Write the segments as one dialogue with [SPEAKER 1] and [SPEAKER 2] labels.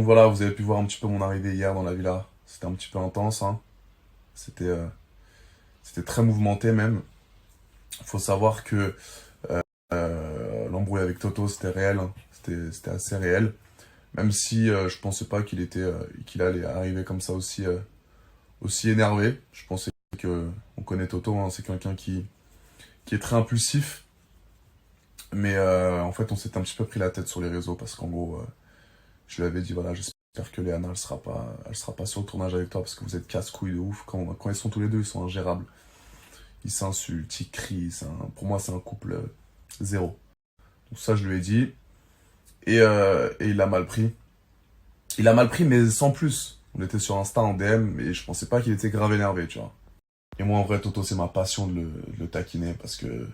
[SPEAKER 1] voilà, vous avez pu voir un petit peu mon arrivée hier dans la villa. C'était un petit peu intense, hein. C'était c'était très mouvementé même. Il faut savoir que l'embrouille avec Toto, c'était réel, hein. C'était assez réel. Même si je pensais pas qu'il allait arriver comme ça aussi énervé. Je pensais que on connaît Toto, hein, c'est quelqu'un qui est très impulsif. Mais en fait, on s'était un petit peu pris la tête sur les réseaux parce qu'en gros, je lui avais dit voilà, j'espère que Léana elle sera pas sur le tournage avec toi parce que vous êtes casse-couilles de ouf. Quand ils sont tous les deux, ils sont ingérables. Ils s'insultent, ils crient. Pour moi, c'est un couple zéro. Donc ça, je lui ai dit. Et il a mal pris. Il a mal pris, mais sans plus. On était sur Insta en DM et je pensais pas qu'il était grave énervé, tu vois. Et moi, en vrai, Toto, c'est ma passion de le taquiner parce que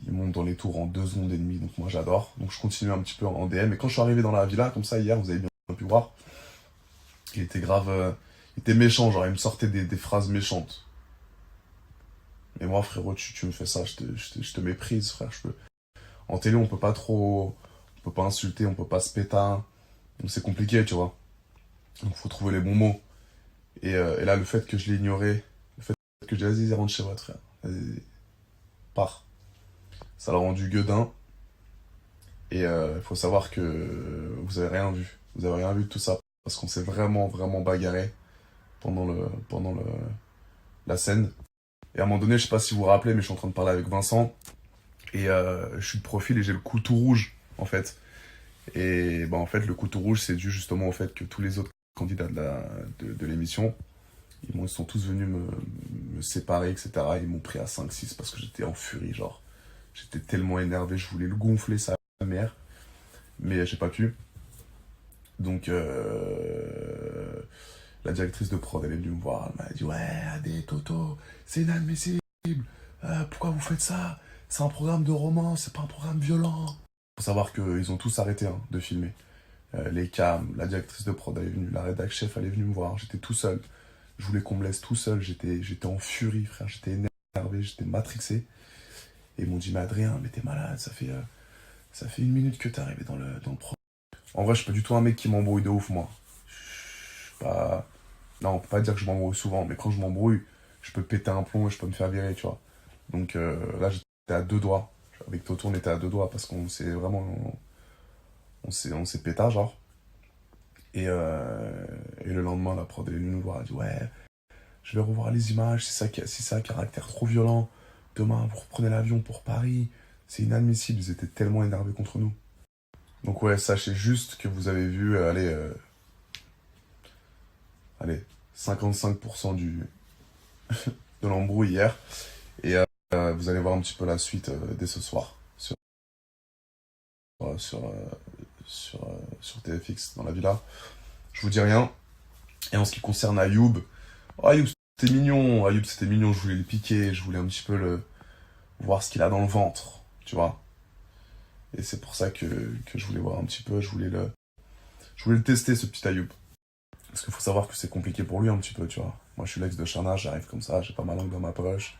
[SPEAKER 1] il monte dans les tours en 2 secondes et demie, donc moi j'adore. Donc je continue un petit peu en DM. Et quand je suis arrivé dans la villa, comme ça, hier, vous avez bien pu voir, il était grave. Il était méchant, genre il me sortait des phrases méchantes. Et moi, frérot, tu me fais ça, je te méprise, frère. En télé, on peut pas trop. On peut pas insulter, on peut pas se péter. Donc c'est compliqué, tu vois. Donc faut trouver les bons mots. Et là, le fait que je l'ai ignoré, le fait que je dit, vas-y, rentre chez votre frère. Vas-y, pars. Ça l'a rendu gueudin. Et il faut savoir que vous avez rien vu. Vous avez rien vu de tout ça. Parce qu'on s'est vraiment, vraiment bagarré pendant la scène. Et à un moment donné, je sais pas si vous vous rappelez, mais je suis en train de parler avec Vincent. Et je suis de profil et j'ai le cou tout rouge, en fait. Et bah, en fait, le coup tout rouge, c'est dû justement au fait que tous les autres candidats de l'émission, ils sont tous venus me séparer, etc. Ils m'ont pris à 5-6 parce que j'étais en furie, genre. J'étais tellement énervé, je voulais le gonfler, sa mère. Mais j'ai pas pu. Donc, la directrice de prod, elle est venue me voir. Elle m'a dit, ouais, Adé, Toto, c'est inadmissible. Pourquoi vous faites ça? C'est un programme de romance, c'est pas un programme violent. Faut savoir qu'ils ont tous arrêté hein, de filmer. Les cams, la directrice de prod elle est venue, la rédac chef elle est venue me voir. J'étais tout seul. Je voulais qu'on me laisse tout seul. J'étais en furie, frère. J'étais énervé, j'étais matrixé. Et ils m'ont dit, mais Adrien, mais t'es malade, ça fait 1 minute que t'es arrivé dans le prod. En vrai, je suis pas du tout un mec qui m'embrouille de ouf, moi. Je suis pas. Non, on peut pas dire que je m'embrouille souvent, mais quand je m'embrouille, je peux péter un plomb et je peux me faire virer, tu vois. Donc là, j'étais à 2 doigts. Avec Toto, on était à 2 doigts parce qu'on s'est vraiment. On s'est péta, genre. Et le lendemain, la prod est venue nous voir. Elle a dit ouais, je vais revoir les images. Si ça a un caractère trop violent, demain, vous reprenez l'avion pour Paris. C'est inadmissible. Ils étaient tellement énervés contre nous. Donc ouais, sachez juste que vous avez vu, allez 55% de l'embrouille hier. Et vous allez voir un petit peu la suite dès ce soir euh, sur, euh, sur TFX dans la villa. Je vous dis rien. Et en ce qui concerne Ayoub, oh, Ayoub c'était mignon. Ayoub c'était mignon, je voulais le piquer, je voulais un petit peu voir ce qu'il a dans le ventre, tu vois. Et c'est pour ça que je voulais voir un petit peu, je voulais le tester ce petit Ayoub. Parce qu'il faut savoir que c'est compliqué pour lui un petit peu, tu vois. Moi je suis l'ex de Shana, j'arrive comme ça, j'ai pas ma langue dans ma poche.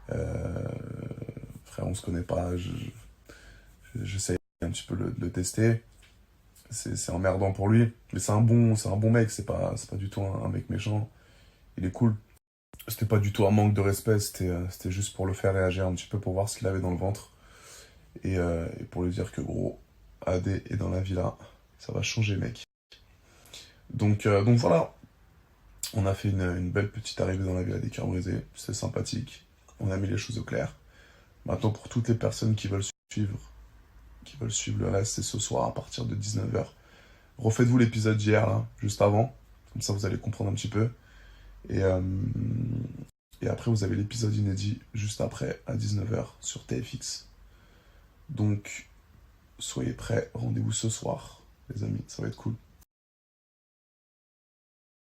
[SPEAKER 1] Frère, on se connaît pas, j'essaye un petit peu de le tester. C'est emmerdant pour lui, mais c'est un bon mec, c'est pas du tout un mec méchant. Il est cool. C'était pas du tout un manque de respect, c'était juste pour le faire réagir un petit peu, pour voir ce qu'il avait dans le ventre. Et pour lui dire que gros, AD est dans la villa, ça va changer mec. Donc voilà, on a fait une belle petite arrivée dans la villa des cœurs brisés, c'est sympathique, on a mis les choses au clair. Maintenant pour toutes les personnes qui veulent suivre le reste, c'est ce soir à partir de 19h. Refaites-vous l'épisode d'hier là, juste avant, comme ça vous allez comprendre un petit peu. Et, euh, et après, vous avez l'épisode inédit juste après, à 19h, sur TFX. Donc, soyez prêts, rendez-vous ce soir, les amis, ça va être cool.